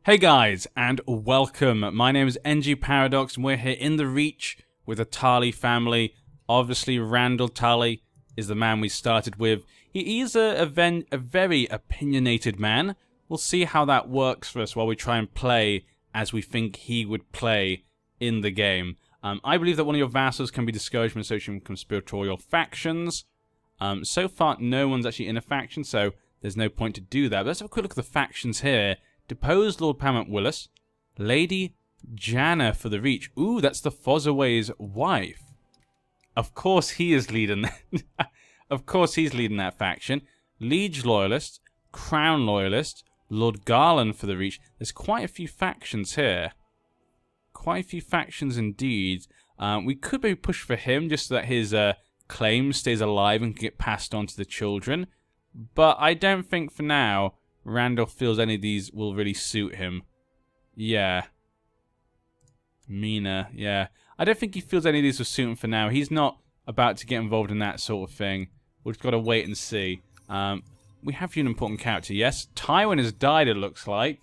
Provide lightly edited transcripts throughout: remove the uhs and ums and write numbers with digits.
Hey guys, and welcome. My name is NG Paradox, and we're here in the Reach with the Tarly family. Obviously, Randyll Tarly is the man we started with. He is a very opinionated man. We'll see how that works for us while we try and play as we think he would play in the game. I believe that one of your vassals can be discouraged from associating with conspiratorial factions. So far, no one's actually in a faction, so there's no point to do that. But let's have a quick look at the factions here. Deposed Lord Paramount Willis. Lady Janna for the Reach. Ooh, that's the Fossaway's wife. Of course he is leading that. Of course he's leading that faction. Liege Loyalist. Crown Loyalist. Lord Garland for the Reach. There's quite a few factions here. Quite a few factions indeed. We could maybe push for him just so that his claim stays alive and can get passed on to the children. But I don't think for now Randyll feels any of these will really suit him. Yeah. Mina, yeah. I don't think he feels any of these will suit him for now. He's not about to get involved in that sort of thing. We've got to wait and see. We have an important character, yes. Tywin has died, it looks like.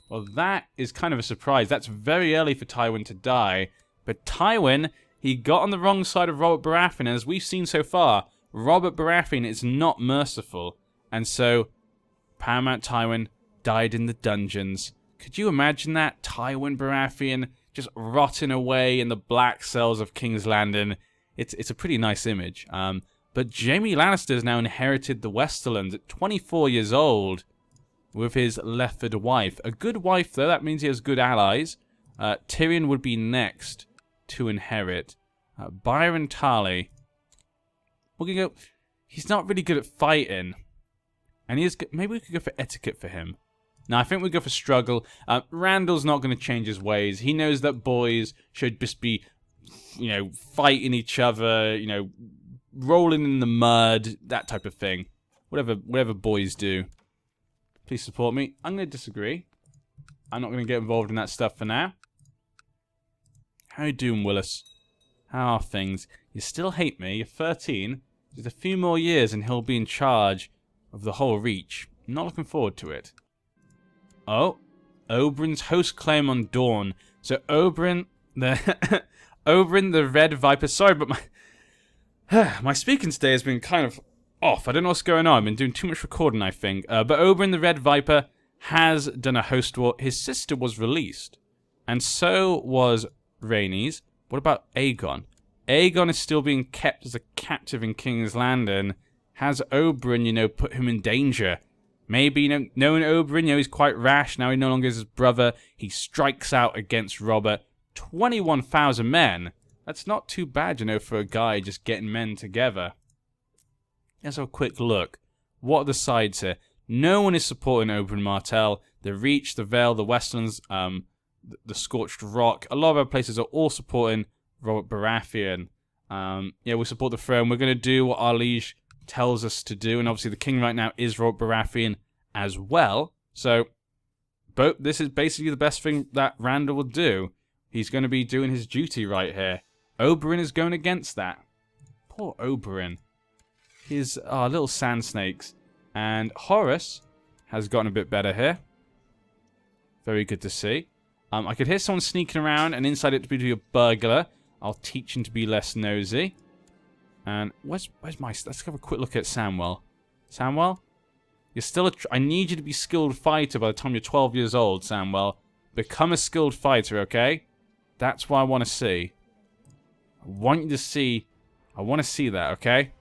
Well, that is kind of a surprise. That's very early for Tywin to die. But Tywin, he got on the wrong side of Robert Baratheon. And as we've seen so far, Robert Baratheon is not merciful. And so Paramount Tywin died in the dungeons. Could you imagine that? Tywin Baratheon just rotting away in the black cells of King's Landing. It's a pretty nice image. But Jaime Lannister has now inherited the Westerlands at 24 years old with his Lefford wife. A good wife, though. That means he has good allies. Tyrion would be next to inherit. Byron Tarly. We're going to go... He's not really good at fighting. And he is, maybe we could go for etiquette for him. No, I think we go for struggle. Randyll's not going to change his ways. He knows that boys should just be, fighting each other, rolling in the mud, that type of thing. Whatever boys do. Please support me. I'm going to disagree. I'm not going to get involved in that stuff for now. How you doing, Willis? How are things? You still hate me. You're 13. Just a few more years and he'll be in charge of the whole Reach. I'm not looking forward to it. Oh, Oberyn's host claim on Dawn. So Oberyn the Red Viper. Sorry, but my speaking today has been kind of off. I don't know what's going on. I've been doing too much recording, I think. But Oberyn the Red Viper has done a host war. His sister was released, and so was Rhaenys. What about Aegon? Aegon is still being kept as a captive in King's Landing. Has Oberyn, put him in danger? Maybe, knowing Oberyn, he's quite rash. Now he no longer is his brother. He strikes out against Robert. 21,000 men. That's not too bad, for a guy just getting men together. Let's have a quick look. What are the sides here? No one is supporting House Martell. The Reach, the Vale, the Westlands, the Scorched Rock. A lot of other places are all supporting Robert Baratheon. We support the throne. We're going to do what our liege tells us to do, and obviously the king right now is Robert Baratheon as well. So, this is basically the best thing that Randyll will do. He's going to be doing his duty right here. Oberyn is going against that. Poor Oberyn. His little sand snakes. And Horus has gotten a bit better here. Very good to see. I could hear someone sneaking around, and inside it to be a burglar. I'll teach him to be less nosy. And where's my... Let's have a quick look at Samwell. Samwell? You're still I need you to be a skilled fighter by the time you're 12 years old, Samwell. Become a skilled fighter, okay? That's what I want to see. I want you to see... I want to see that, okay?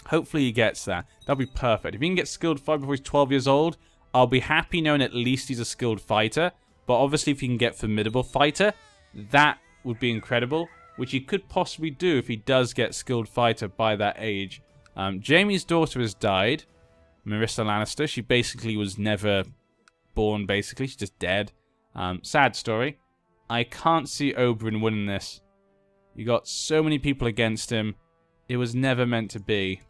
Hopefully he gets that. That'll be perfect. If he can get skilled fighter before he's 12 years old, I'll be happy knowing at least he's a skilled fighter. But obviously if he can get formidable fighter, that would be incredible. Which he could possibly do if he does get skilled fighter by that age. Jaime's daughter has died. Marissa Lannister. She basically was never born, basically. She's just dead. Sad story. I can't see Oberyn winning this. You got so many people against him. It was never meant to be.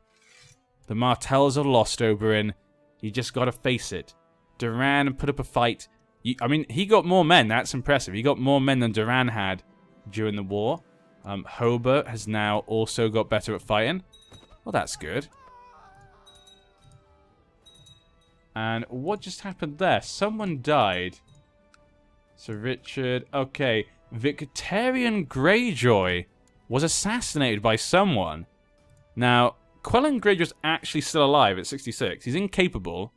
The Martells have lost Oberyn. You just got to face it. Doran put up a fight. He got more men. That's impressive. He got more men than Doran had during the war. Hobart has now also got better at fighting. Well, that's good. And what just happened there? Someone died. Sir Richard. Okay. Victorian Greyjoy was assassinated by someone. Now, Quellan Greyjoy's actually still alive at 66. He's incapable.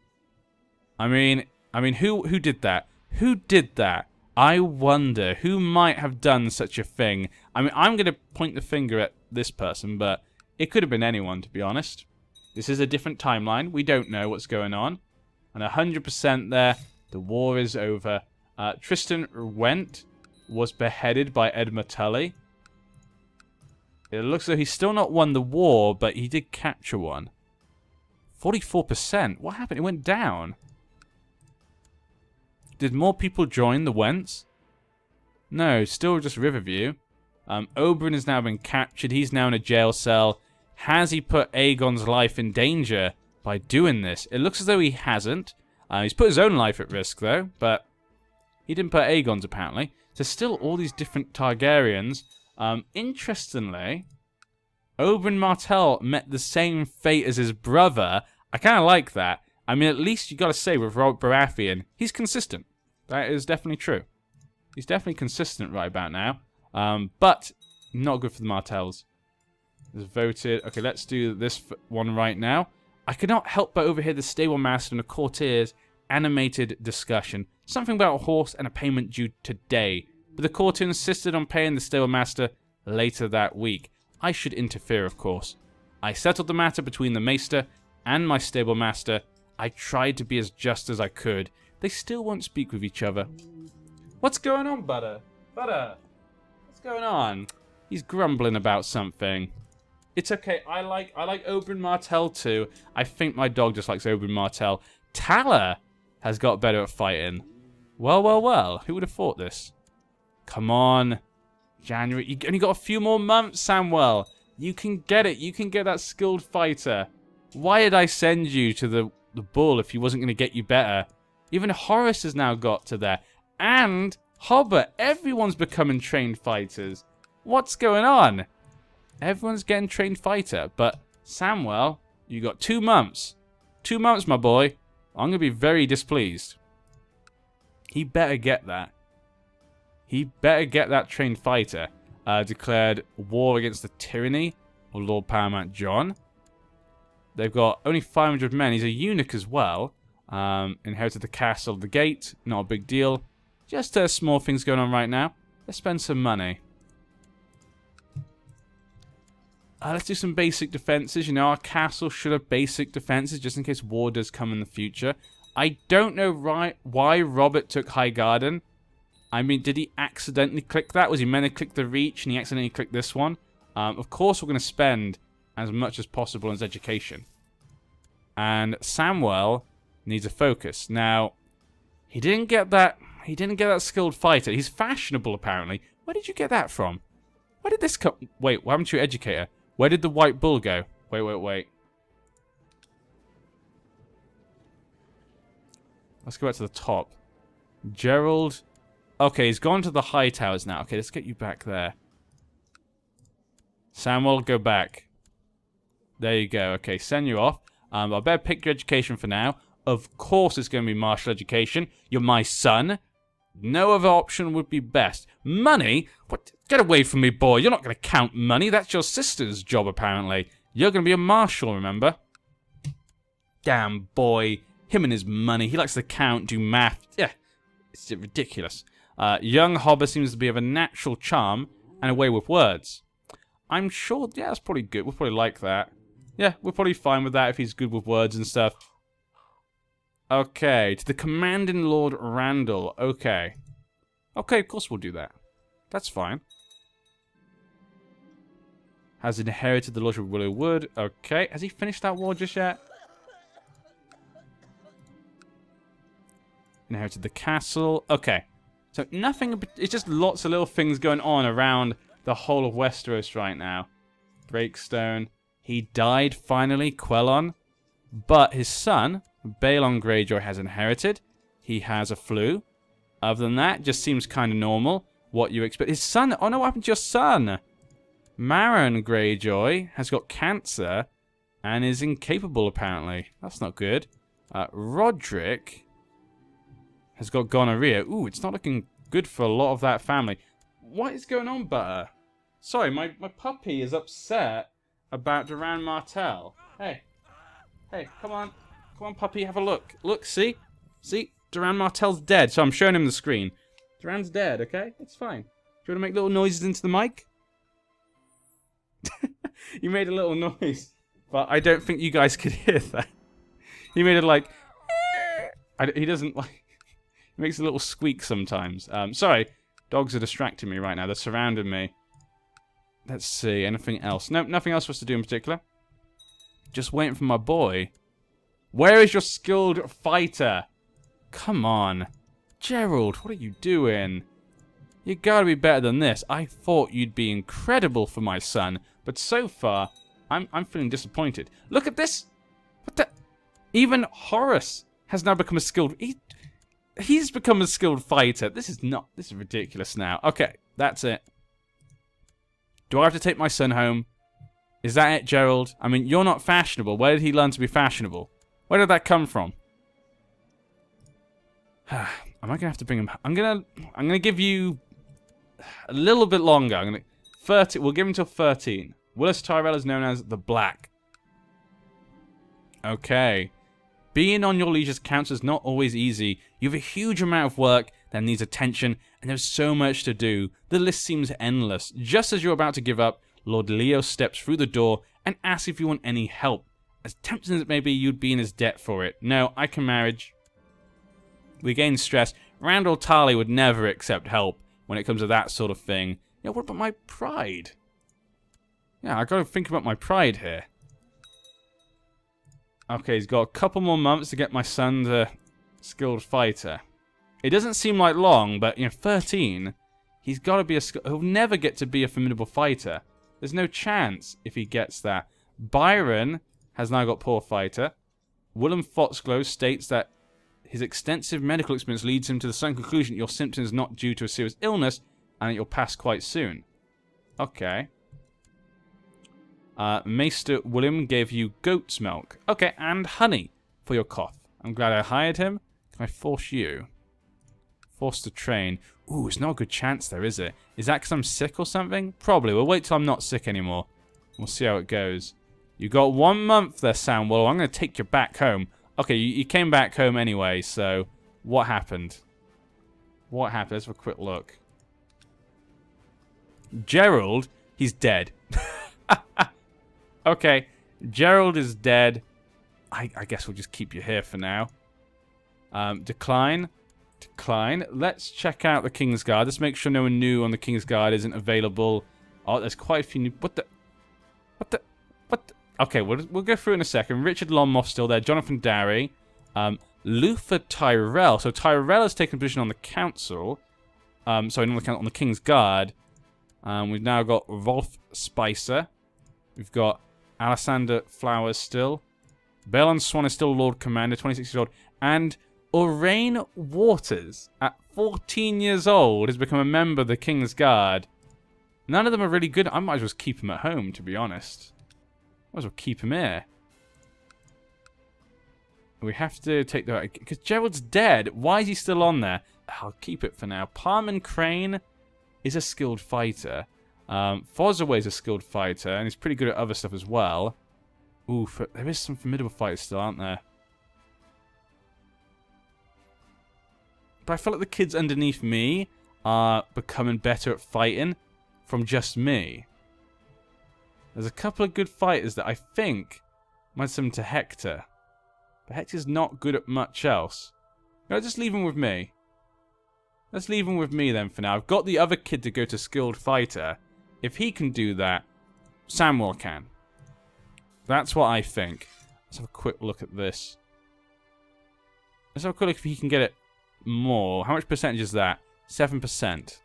I mean, who did that? Who did that? I wonder who might have done such a thing. I mean, I'm going to point the finger at this person, but it could have been anyone, to be honest. This is a different timeline. We don't know what's going on. And 100% there, the war is over. Tristan Went was beheaded by Edmund Tully. It looks like he's still not won the war, but he did capture one. 44%. What happened? It went down. Did more people join the Wents? No, still just Riverview. Oberyn has now been captured. He's now in a jail cell. Has he put Aegon's life in danger by doing this? It looks as though he hasn't. He's put his own life at risk, though, but he didn't put Aegon's, apparently. So still all these different Targaryens. Interestingly, Oberyn Martell met the same fate as his brother. I kind of like that. I mean, at least you got to say with Robert Baratheon, he's consistent. That is definitely true. He's definitely consistent right about now. But not good for the Martells. It's voted. Okay, let's do this one right now. I could not help but overhear the stable master and the courtiers' animated discussion. Something about a horse and a payment due today. But the courtier insisted on paying the stable master later that week. I should interfere, of course. I settled the matter between the maester and my stable master. I tried to be as just as I could. They still won't speak with each other. What's going on, Butter? Butter! What's going on? He's grumbling about something. It's okay. I like Oberyn Martell too. I think my dog just likes Oberyn Martell. Tala has got better at fighting. Well, well, well. Who would have thought this? Come on. January. You only got a few more months, Samwell. You can get it. You can get that skilled fighter. Why did I send you to the bull if he wasn't going to get you better? Even Horace has now got to there. And Hobbit. Everyone's becoming trained fighters. What's going on? Everyone's getting trained fighter. But Samwell, you got 2 months. 2 months, my boy. I'm going to be very displeased. He better get that. He better get that trained fighter. Declared war against the tyranny of Lord Paramount Jon. They've got only 500 men. He's a eunuch as well. Inherited the castle of the gate. Not a big deal. Just small things going on right now. Let's spend some money. Let's do some basic defenses. You know, our castle should have basic defenses just in case war does come in the future. I don't know why Robert took Highgarden. I mean, did he accidentally click that? Was he meant to click the Reach and he accidentally clicked this one? Of course, we're going to spend as much as possible on his education. And Samwell needs a focus. Now, he didn't get that skilled fighter. He's fashionable, apparently. Where did you get that from? Where did this come? Wait, what happened to your educator? Where did the white bull go? Wait. Let's go back to the top. Gerald. Okay, he's gone to the high towers now. Okay, let's get you back there. Samwell, go back. There you go. Okay, send you off. I better pick your education for now. Of course it's going to be martial education. You're my son. No other option would be best. Money? What? Get away from me, boy. You're not going to count money. That's your sister's job, apparently. You're going to be a marshal, remember? Damn, boy. Him and his money. He likes to count, do math. Yeah, it's ridiculous. Young Hobber seems to be of a natural charm and a way with words. I'm sure, yeah, that's probably good. We'll probably like that. Yeah, we're probably fine with that if he's good with words and stuff. Okay, to the commanding Lord Randyll. Okay. Okay, of course we'll do that. That's fine. Has inherited the Lordship of Willow Wood. Okay, has he finished that war just yet? Inherited the castle. Okay. So nothing, it's just lots of little things going on around the whole of Westeros right now. Breakstone. He died finally, Quelon. But his son, Balon Greyjoy, has inherited. He has a flu. Other than that, just seems kind of normal. What you expect. His son, oh no, what happened to your son? Maron Greyjoy has got cancer and is incapable apparently. That's not good. Roderick has got gonorrhea. Ooh, it's not looking good for a lot of that family. What is going on, Butter? Sorry, my puppy is upset about House Martell. Hey. Hey, come on. Come on, puppy, have a look. Look, see? See? House Martell's dead, so I'm showing him the screen. Duran's dead, okay? It's fine. Do you want to make little noises into the mic? You made a little noise, but I don't think you guys could hear that. He made it like... he doesn't like... He makes a little squeak sometimes. Sorry, dogs are distracting me right now. They're surrounding me. Let's see, anything else? Nope, nothing else for us to do in particular. Just waiting for my boy. Where is your skilled fighter? Come on. Gerald, what are you doing? You gotta be better than this. I thought you'd be incredible for my son, but so far, I'm feeling disappointed. Look at this! What the... Even Horace has now become a skilled... He's become a skilled fighter. This is ridiculous now. Okay, that's it. Do I have to take my son home? Is that it, Gerald? I mean, you're not fashionable. Where did he learn to be fashionable? Where did that come from? Am I gonna have to bring him? I'm gonna give you a little bit longer. 30. We'll give him till 13. Willis Tyrell is known as the Black. Okay. Being on your liege's counts is not always easy. You have a huge amount of work that needs attention, and there's so much to do. The list seems endless. Just as you're about to give up, Lord Leo steps through the door and asks if you want any help. As tempting as it may be, you'd be in his debt for it. No, I can manage. We gain stress. Randyll Tarly would never accept help when it comes to that sort of thing. Yeah, what about my pride? Yeah, I gotta think about my pride here. Okay, he's got a couple more months to get my son the skilled fighter. It doesn't seem like long, but, 13, he's gotta be he'll never get to be a formidable fighter. There's no chance if he gets that. Byron has now got poor fighter. Willem Foxglove states that his extensive medical experience leads him to the same conclusion that your symptoms are not due to a serious illness and that you'll pass quite soon. Okay. Maester William gave you goat's milk. Okay, and honey for your cough. I'm glad I hired him. Can I force you? Force to train. Ooh, it's not a good chance there, is it? Is that because I'm sick or something? Probably. We'll wait till I'm not sick anymore. We'll see how it goes. You got 1 month there, Samwell. I'm going to take you back home. Okay, you came back home anyway, so what happened? What happened? Let's have a quick look. Gerald, he's dead. Okay, Gerald is dead. I guess we'll just keep you here for now. Decline. Decline. Let's check out the King's Guard. Let's make sure no one new on the King's Guard isn't available. Oh, there's quite a few new... What the... Okay, we'll go through in a second. Richard Lonmoth's still there. Jonathan Darry. Luther Tyrell. So Tyrell has taken position on the council. Sorry, not on the King's Guard. We've now got Rolf Spicer. We've got Alexander Flowers still. Balon Swan is still Lord Commander, 26 years old. And Oraine Waters, at 14 years old, has become a member of the King's Guard. None of them are really good. I might as well keep him at home, to be honest. Might as well keep him here. We have to take the... Because Gerald's dead. Why is he still on there? I'll keep it for now. Parman Crane is a skilled fighter. Fosaway is a skilled fighter, and he's pretty good at other stuff as well. Ooh, there is some formidable fighters still, aren't there? But I feel like the kids underneath me are becoming better at fighting from just me. There's a couple of good fighters that I think might send them to Hector. But Hector's not good at much else. No, just leave him with me. Let's leave him with me then for now. I've got the other kid to go to skilled fighter. If he can do that, Samwell can. That's what I think. Let's have a quick look at this. Let's have a quick look if he can get it more. How much percentage is that? 7%.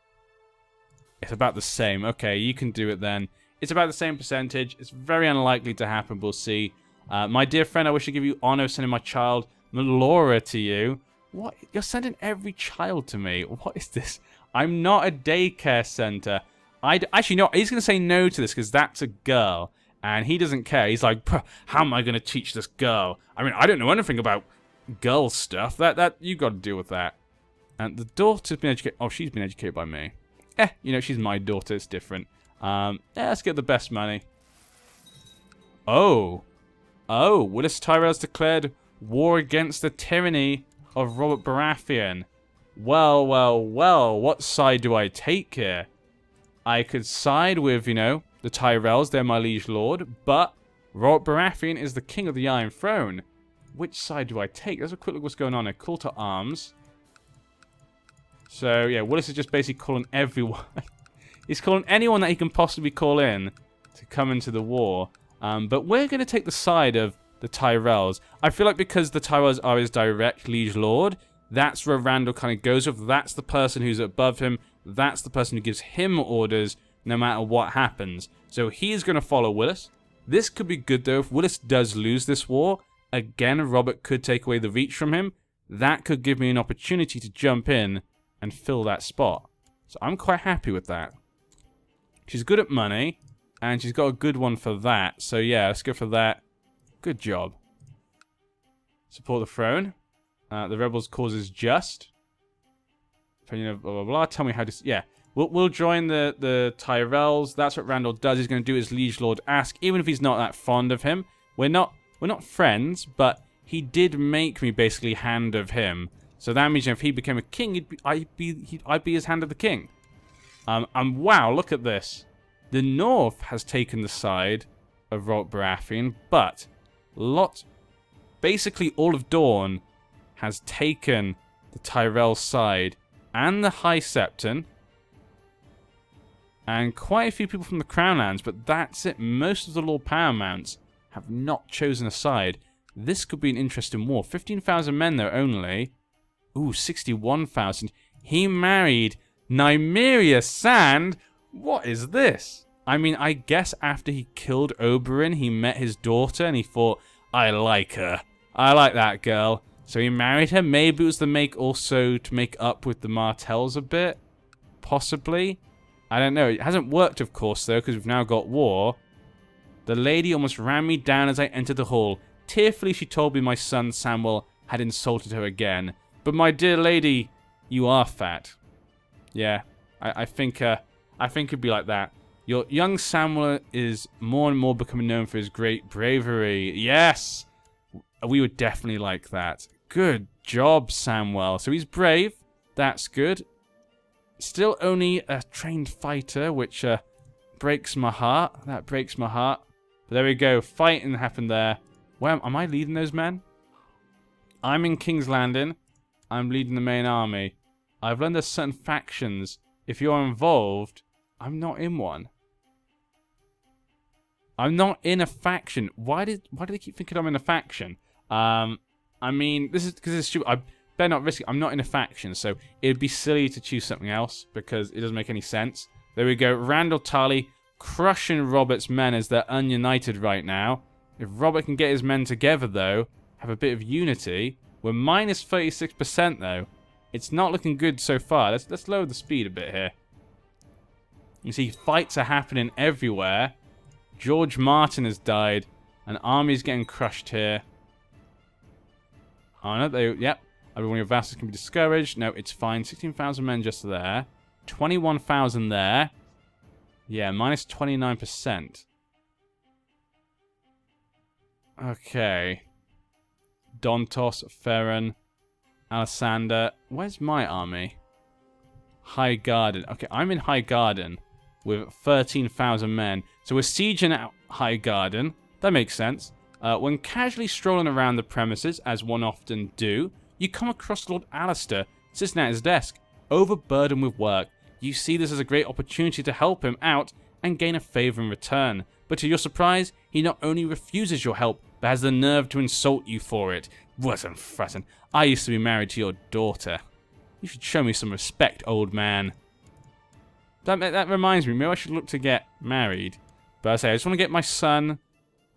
It's about the same. Okay, you can do it then. It's about the same percentage. It's very unlikely to happen. We'll see. My dear friend, I wish to give you honor sending my child, Melora, to you. What? You're sending every child to me. What is this? I'm not a daycare center. Actually, no, he's going to say no to this because that's a girl. And he doesn't care. He's like, how am I going to teach this girl? I mean, I don't know anything about girl stuff. That you got to deal with that. And the daughter's been educated. Oh, she's been educated by me. You know, she's my daughter. It's different. Yeah, let's get the best money. Oh, Willis Tyrell's declared war against the tyranny of Robert Baratheon. Well, what side do I take here? I could side with, you know, the Tyrells, they're my liege lord, but Robert Baratheon is the king of the Iron Throne. Which side do I take? Let's have a quick look what's going on here. Call to arms. So, yeah, Willis is just basically calling everyone. He's calling anyone that he can possibly call in to come into the war. But we're going to take the side of the Tyrells. I feel like because the Tyrells are his direct liege lord, that's where Randyll kind of goes with. That's the person who's above him. That's the person who gives him orders no matter what happens. So he's going to follow Willis. This could be good, though. If Willis does lose this war, again, Robert could take away the reach from him. That could give me an opportunity to jump in and fill that spot. So I'm quite happy with that. She's good at money, and she's got a good one for that. So yeah, let's go for that. Good job. Support the throne. The rebels' cause is just. Blah, blah, blah. Tell me how to... Yeah. We'll join the Tyrells. That's what Randyll does. He's going to do his liege lord ask, even if he's not that fond of him. We're not friends, but he did make me basically hand of him. So that means, you know, if he became a king, I'd be his hand of the king. And wow, look at this. The North has taken the side of Robert Baratheon, but basically all of Dorne has taken the Tyrell side, and the High Septon, and quite a few people from the Crownlands, but that's it. Most of the Lord Paramounts have not chosen a side. This could be an interesting war. 15,000 men, though, only. Ooh, 61,000. He married Nymeria Sand? What is this? I mean, I guess after he killed Oberyn, he met his daughter, and he thought, I like her. I like that girl. So he married her. Maybe it was to make up with the Martells a bit. Possibly. I don't know. It hasn't worked, of course, though, because we've now got war. The lady almost ran me down as I entered the hall. Tearfully, she told me my son, Samwell, had insulted her again. But my dear lady, you are fat. Yeah, I think it'd be like that. Your young Samwell is more and more becoming known for his great bravery. Yes! We would definitely like that. Good job, Samwell. So he's brave. That's good. Still only a trained fighter, which breaks my heart. That breaks my heart. But there we go. Fighting happened there. Where am I leading those men? I'm in King's Landing. I'm leading the main army. I've learned there's certain factions. If you're involved, I'm not in one. I'm not in a faction. Why do they keep thinking I'm in a faction? I mean, this is because it's stupid. I better not risk it. I'm not in a faction, so it'd be silly to choose something else because it doesn't make any sense. There we go. Randyll Tarly crushing Robert's men as they're ununited right now. If Robert can get his men together, though, have a bit of unity. We're minus 36%, though. It's not looking good so far. Let's lower the speed a bit here. You see, fights are happening everywhere. George Martin has died. An army's getting crushed here. Oh, no, yep. Every one of your vassals can be discouraged. No, it's fine. 16,000 men just there. 21,000 there. Yeah, minus 29%. Okay. Dontos, Ferran, Alessander. Where's my army? High Garden. Okay, I'm in High Garden with 13,000 men. So we're sieging out High Garden. That makes sense. When casually strolling around the premises, as one often do, you come across Lord Alistair sitting at his desk, overburdened with work. You see this as a great opportunity to help him out and gain a favour in return. But to your surprise, he not only refuses your help, but has the nerve to insult you for it. Wasn't fretting. I used to be married to your daughter. You should show me some respect, old man. That reminds me, maybe I should look to get married. But I just want to get my son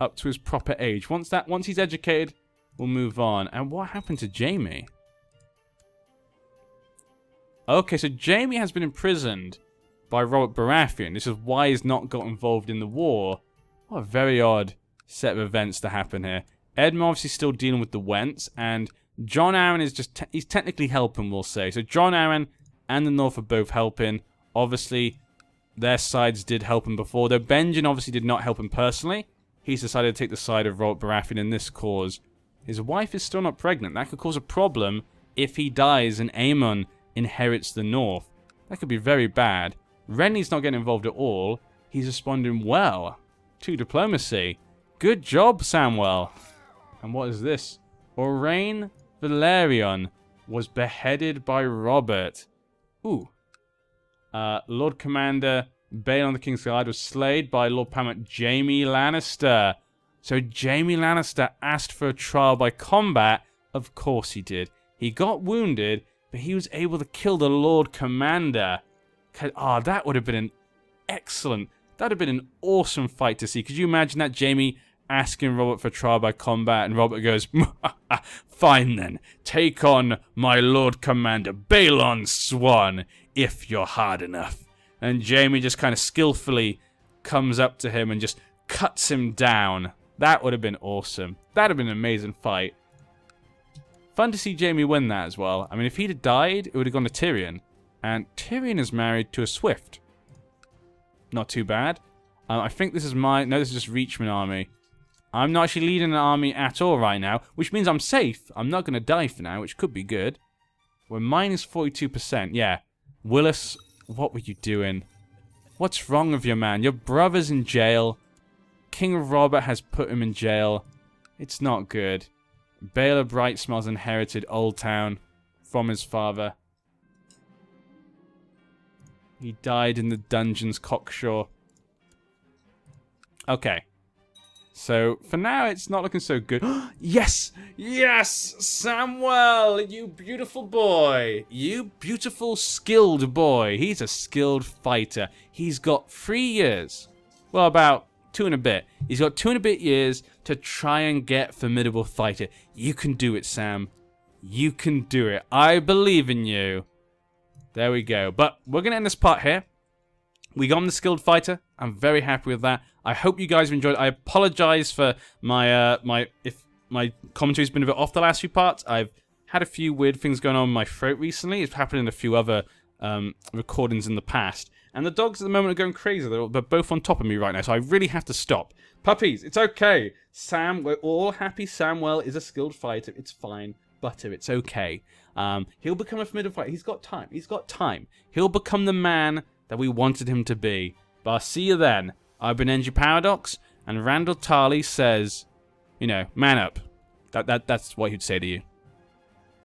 up to his proper age. Once he's educated, we'll move on. And what happened to Jaime? Okay, so Jaime has been imprisoned by Robert Baratheon. This is why he's not got involved in the war. What a very odd set of events to happen here. Edmund obviously still dealing with the Wents, and Jon Arryn is just... he's technically helping, we'll say. So Jon Arryn and the North are both helping. Obviously, their sides did help him before. Though Benjen obviously did not help him personally. He's decided to take the side of Robert Baratheon in this cause. His wife is still not pregnant. That could cause a problem if he dies and Aemon inherits the North. That could be very bad. Renly's not getting involved at all. He's responding well to diplomacy. Good job, Samwell. And what is this? Owain Valerion was beheaded by Robert. Ooh. Lord Commander Balon the King's Guard was slayed by Lord Paramount Jaime Lannister. So Jaime Lannister asked for a trial by combat. Of course he did. He got wounded, but he was able to kill the Lord Commander. That would have been an excellent... that would have been an awesome fight to see. Could you imagine that, Jaime asking Robert for trial by combat, and Robert goes, fine then, take on my Lord Commander Balon Swan, if you're hard enough. And Jaime just kind of skillfully comes up to him and just cuts him down. That would have been awesome. That would have been an amazing fight. Fun to see Jaime win that as well. I mean, if he'd have died, it would have gone to Tyrion. And Tyrion is married to a Swift. Not too bad. I think this is my... no, this is just Reachman army. I'm not actually leading an army at all right now, which means I'm safe. I'm not going to die for now, which could be good. We're minus 42%. Yeah. Willis, what were you doing? What's wrong with your man? Your brother's in jail. King Robert has put him in jail. It's not good. Baelor Brightsmells inherited Old Town from his father. He died in the dungeons, cocksure. Okay. So, for now, it's not looking so good. Yes! Yes! Samwell, you beautiful boy. You beautiful, skilled boy. He's a skilled fighter. He's got 3 years. Well, about 2 and a bit. He's got 2 and a bit years to try and get formidable fighter. You can do it, Sam. You can do it. I believe in you. There we go. But we're going to end this part here. We got him the skilled fighter. I'm very happy with that. I hope you guys have enjoyed. I apologize for my if my commentary's been a bit off the last few parts. I've had a few weird things going on in my throat recently. It's happened in a few other recordings in the past. And the dogs at the moment are going crazy. They're both on top of me right now, so I really have to stop. Puppies, it's okay. Sam, we're all happy Samwell is a skilled fighter. It's fine. Butter, it's okay. He'll become a formidable fighter. He's got time. He's got time. He'll become the man that we wanted him to be. But I'll see you then. I've been NG Paradox, and Randyll Tarly says, you know, man up. That's what he'd say to you.